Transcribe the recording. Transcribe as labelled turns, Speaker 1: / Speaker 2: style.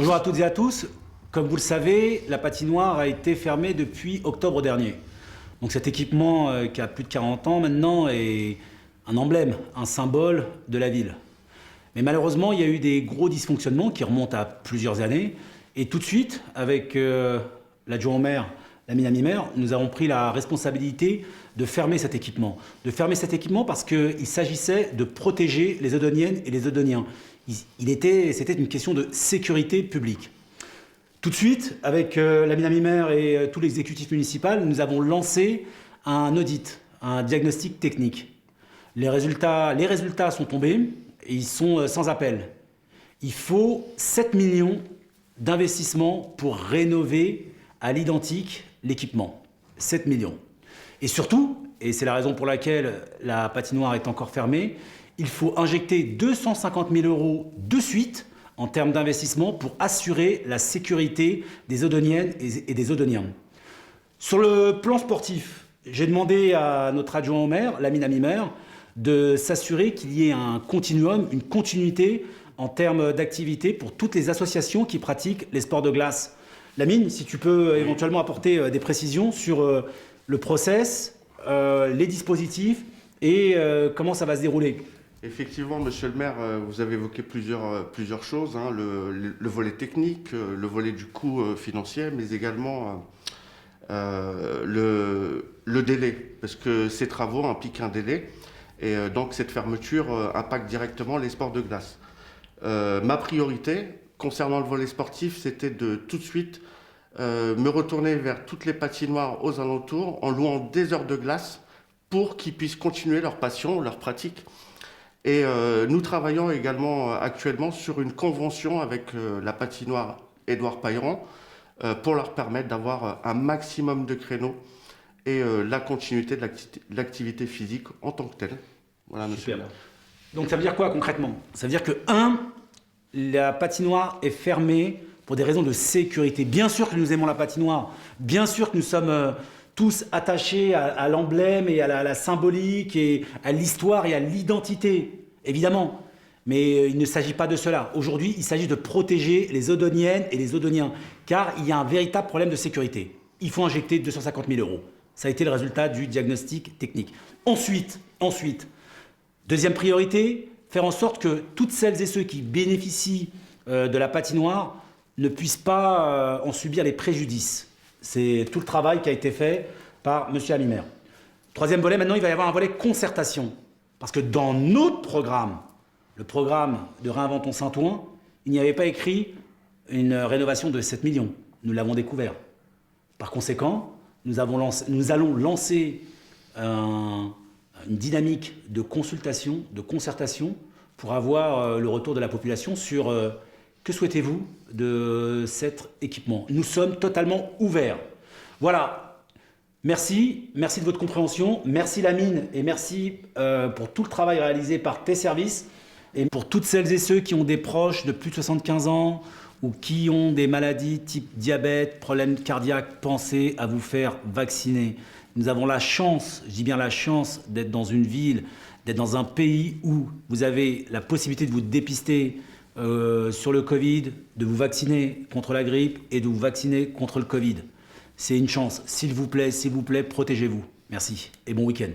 Speaker 1: Bonjour à toutes et à tous. Comme vous le savez, la patinoire a été fermée depuis octobre dernier. Donc cet équipement qui a plus de 40 ans maintenant est un emblème, un symbole de la ville. Mais malheureusement, il y a eu des gros dysfonctionnements qui remontent à plusieurs années. Et tout de suite, avec l'adjoint au maire, Lamine Amimer, nous avons pris la responsabilité de fermer cet équipement. De fermer cet équipement parce qu'il s'agissait de protéger les Eudoniennes et les Eudoniens. C'était une question de sécurité publique. Tout de suite, avec Lamine Amimer et tout l'exécutif municipal, nous avons lancé un audit, un diagnostic technique. Les résultats sont tombés et ils sont sans appel. Il faut 7 millions d'investissements pour rénover à l'identique l'équipement. 7 millions. Et surtout, et c'est la raison pour laquelle la patinoire est encore fermée, il faut injecter 250 000 € de suite en termes d'investissement pour assurer la sécurité des Eudoniennes et des Eudoniens. Sur le plan sportif, j'ai demandé à notre adjoint au maire, Lamine Amimer, de s'assurer qu'il y ait un continuum, une continuité en termes d'activité pour toutes les associations qui pratiquent les sports de glace. Lamine, si tu peux éventuellement apporter des précisions sur le process, les dispositifs et comment ça va se dérouler.
Speaker 2: Effectivement, monsieur le maire, vous avez évoqué plusieurs choses, hein, le volet technique, le volet du coût financier, mais également le délai, parce que ces travaux impliquent un délai, et donc cette fermeture impacte directement les sports de glace. Ma priorité, concernant le volet sportif, c'était de tout de suite me retourner vers toutes les patinoires aux alentours en louant des heures de glace pour qu'ils puissent continuer leur passion, leur pratique. Et nous travaillons également actuellement sur une convention avec la patinoire Édouard Pailleron pour leur permettre d'avoir un maximum de créneaux et la continuité de l'activité physique en tant que telle. Voilà, monsieur.
Speaker 1: Super. Donc ça veut dire quoi concrètement? Ça veut dire que, la patinoire est fermée pour des raisons de sécurité. Bien sûr que nous aimons la patinoire, bien sûr que nous sommes tous attachés à l'emblème et à la symbolique et à l'histoire et à l'identité, évidemment. Mais il ne s'agit pas de cela. Aujourd'hui, il s'agit de protéger les Eudoniennes et les Eudoniens, car il y a un véritable problème de sécurité. Il faut injecter 250 000 €. Ça a été le résultat du diagnostic technique. Ensuite, deuxième priorité, faire en sorte que toutes celles et ceux qui bénéficient de la patinoire ne puissent pas en subir les préjudices. C'est tout le travail qui a été fait par M. Amimer. Troisième volet, maintenant, il va y avoir un volet concertation. Parce que dans notre programme, le programme de Réinventons Saint-Ouen, il n'y avait pas écrit une rénovation de 7 millions. Nous l'avons découvert. Par conséquent, nous allons lancer une dynamique de consultation, de concertation, pour avoir le retour de la population sur que souhaitez-vous de cet équipement. Nous sommes totalement ouverts. Voilà, merci de votre compréhension, merci Lamine et merci pour tout le travail réalisé par tes services et pour toutes celles et ceux qui ont des proches de plus de 75 ans ou qui ont des maladies type diabète, problèmes cardiaques, pensez à vous faire vacciner. Nous avons la chance, je dis bien la chance, d'être dans une ville, d'être dans un pays où vous avez la possibilité de vous dépister sur le Covid, de vous vacciner contre la grippe et de vous vacciner contre le Covid. C'est une chance. S'il vous plaît, protégez-vous. Merci et bon week-end.